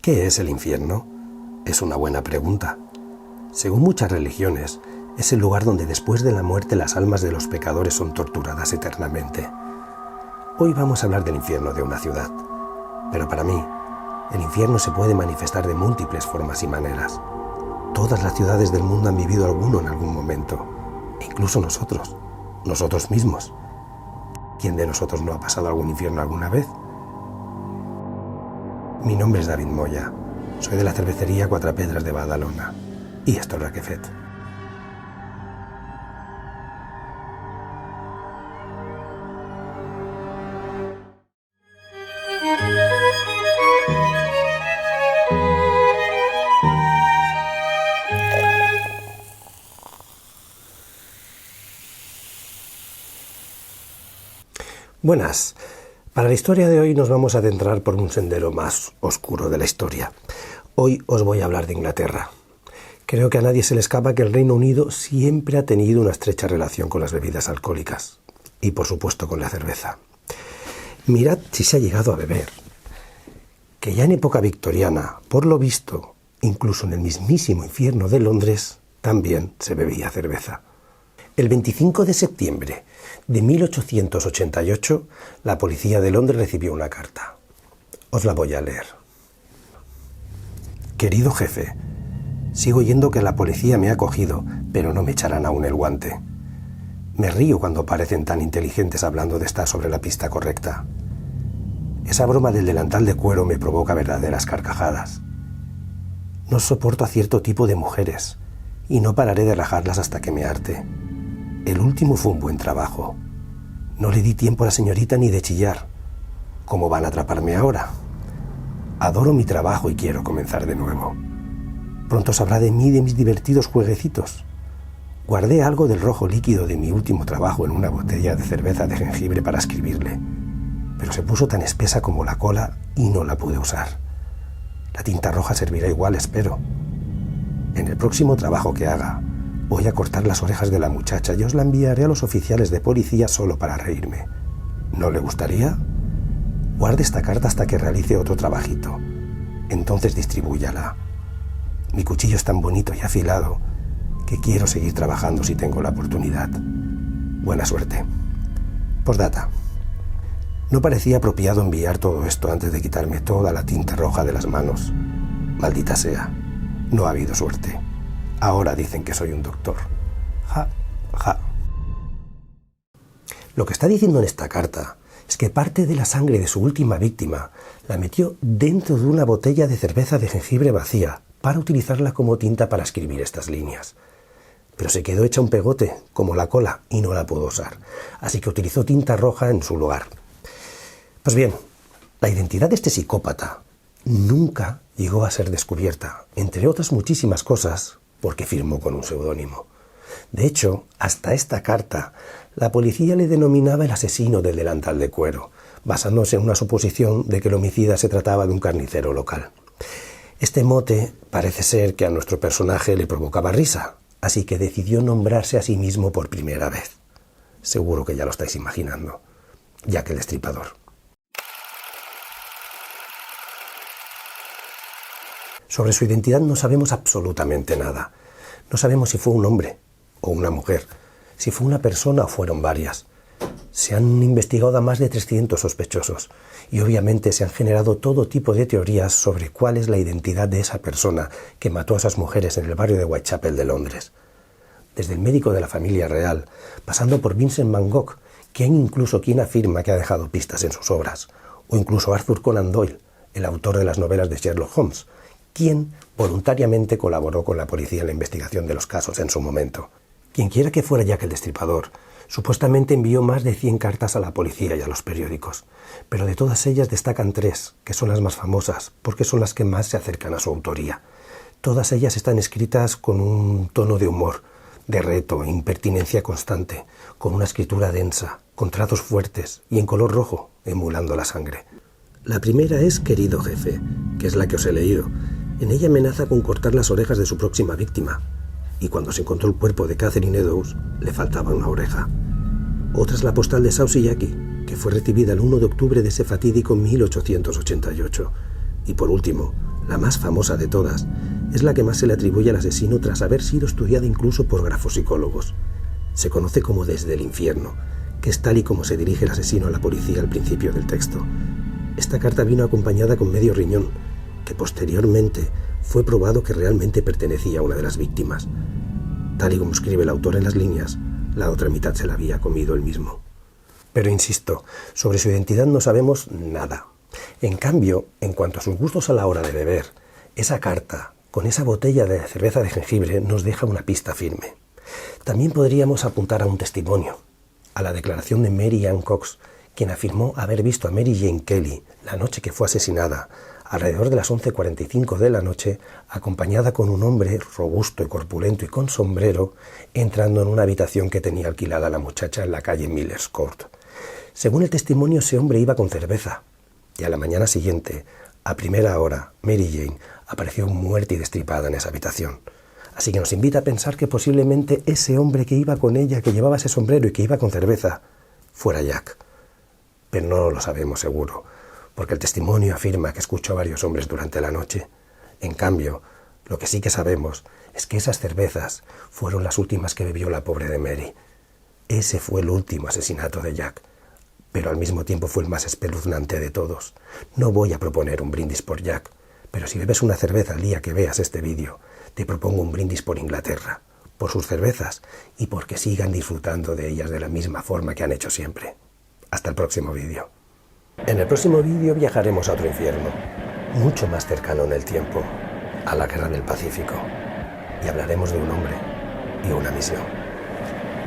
¿Qué es el infierno? Es una buena pregunta. Según muchas religiones, es el lugar donde después de la muerte las almas de los pecadores son torturadas eternamente. Hoy vamos a hablar del infierno de una ciudad, pero para mí, el infierno se puede manifestar de múltiples formas y maneras. Todas las ciudades del mundo han vivido alguno en algún momento, e incluso nosotros mismos. ¿Quién de nosotros no ha pasado algún infierno alguna vez? Mi nombre es David Moya, soy de la cervecería Quatre Pedres de Badalona, y esto es Raquefet. Buenas. Para la historia de hoy nos vamos a adentrar por un sendero más oscuro de la historia. Hoy os voy a hablar de Inglaterra. Creo que a nadie se le escapa que el Reino Unido siempre ha tenido una estrecha relación con las bebidas alcohólicas y por supuesto con la cerveza. Mirad si se ha llegado a beber, que ya en época victoriana, por lo visto, incluso en el mismísimo infierno de Londres, también se bebía cerveza. El 25 de septiembre de 1888, la policía de Londres recibió una carta. Os la voy a leer. Querido jefe, sigo oyendo que la policía me ha cogido, pero no me echarán aún el guante. Me río cuando parecen tan inteligentes hablando de estar sobre la pista correcta. Esa broma del delantal de cuero me provoca verdaderas carcajadas. No soporto a cierto tipo de mujeres y no pararé de rajarlas hasta que me harte. El último fue un buen trabajo. No le di tiempo a la señorita ni de chillar. ¿Cómo van a atraparme ahora? Adoro mi trabajo y quiero comenzar de nuevo. Pronto sabrá de mí y de mis divertidos jueguecitos. Guardé algo del rojo líquido de mi último trabajo en una botella de cerveza de jengibre para escribirle, pero se puso tan espesa como la cola y no la pude usar. La tinta roja servirá igual, espero. En el próximo trabajo que haga, voy a cortar las orejas de la muchacha y os la enviaré a los oficiales de policía solo para reírme. ¿No le gustaría? Guarde esta carta hasta que realice otro trabajito. Entonces distribúyala. Mi cuchillo es tan bonito y afilado que quiero seguir trabajando si tengo la oportunidad. Buena suerte. Postdata. No parecía apropiado enviar todo esto antes de quitarme toda la tinta roja de las manos. Maldita sea. No ha habido suerte. Ahora dicen que soy un doctor. Ja, ja. Lo que está diciendo en esta carta es que parte de la sangre de su última víctima la metió dentro de una botella de cerveza de jengibre vacía para utilizarla como tinta para escribir estas líneas. Pero se quedó hecha un pegote, como la cola, y no la pudo usar. Así que utilizó tinta roja en su lugar. Pues bien, la identidad de este psicópata nunca llegó a ser descubierta, entre otras muchísimas cosas, porque firmó con un seudónimo. De hecho, hasta esta carta, la policía le denominaba el asesino del delantal de cuero, basándose en una suposición de que el homicida se trataba de un carnicero local. Este mote parece ser que a nuestro personaje le provocaba risa, así que decidió nombrarse a sí mismo por primera vez. Seguro que ya lo estáis imaginando, Jack el Destripador. Sobre su identidad no sabemos absolutamente nada. No sabemos si fue un hombre o una mujer, si fue una persona o fueron varias. Se han investigado a más de 300 sospechosos y obviamente se han generado todo tipo de teorías sobre cuál es la identidad de esa persona que mató a esas mujeres en el barrio de Whitechapel de Londres. Desde el médico de la familia real, pasando por Vincent Van Gogh, quien afirma que ha dejado pistas en sus obras, o incluso Arthur Conan Doyle, el autor de las novelas de Sherlock Holmes, quien voluntariamente colaboró con la policía en la investigación de los casos en su momento. Quienquiera que fuera Jack el Destripador, supuestamente envió más de 100 cartas a la policía y a los periódicos, pero de todas ellas destacan 3, que son las más famosas, porque son las que más se acercan a su autoría. Todas ellas están escritas con un tono de humor, de reto e impertinencia constante, con una escritura densa, con trazos fuertes y en color rojo, emulando la sangre. La primera es Querido jefe, que es la que os he leído. En ella amenaza con cortar las orejas de su próxima víctima, y cuando se encontró el cuerpo de Catherine Eddowes, le faltaba una oreja. Otra es la postal de South Yaki, que fue recibida el 1 de octubre de ese fatídico 1888. Y por último, La más famosa de todas es la que más se le atribuye al asesino tras haber sido estudiada incluso por grafopsicólogos. Se conoce como Desde el infierno, que es tal y como se dirige el asesino a la policía al principio del texto. Esta carta vino acompañada con medio riñón, que posteriormente fue probado que realmente pertenecía a una de las víctimas. Tal y como escribe el autor en las líneas, la otra mitad se la había comido él mismo. Pero insisto, sobre su identidad no sabemos nada. En cambio, en cuanto a sus gustos a la hora de beber, esa carta, con esa botella de cerveza de jengibre, nos deja una pista firme. También podríamos apuntar a un testimonio, a la declaración de Mary Ann Cox, quien afirmó haber visto a Mary Jane Kelly la noche que fue asesinada, alrededor de las 11:45 de la noche, acompañada con un hombre robusto y corpulento y con sombrero, entrando en una habitación que tenía alquilada la muchacha en la calle Miller's Court. Según el testimonio, ese hombre iba con cerveza, y a la mañana siguiente, a primera hora, Mary Jane apareció muerta y destripada en esa habitación. Así que nos invita a pensar que posiblemente ese hombre que iba con ella, que llevaba ese sombrero y que iba con cerveza, fuera Jack. Pero no lo sabemos seguro, porque el testimonio afirma que escuchó a varios hombres durante la noche. En cambio, lo que sí que sabemos es que esas cervezas fueron las últimas que bebió la pobre de Mary. Ese fue el último asesinato de Jack, pero al mismo tiempo fue el más espeluznante de todos. No voy a proponer un brindis por Jack, pero si bebes una cerveza el día que veas este vídeo, te propongo un brindis por Inglaterra, por sus cervezas y porque sigan disfrutando de ellas de la misma forma que han hecho siempre. Hasta el próximo vídeo. En el próximo vídeo viajaremos a otro infierno, mucho más cercano en el tiempo, a la Guerra del Pacífico, y hablaremos de un hombre y una misión.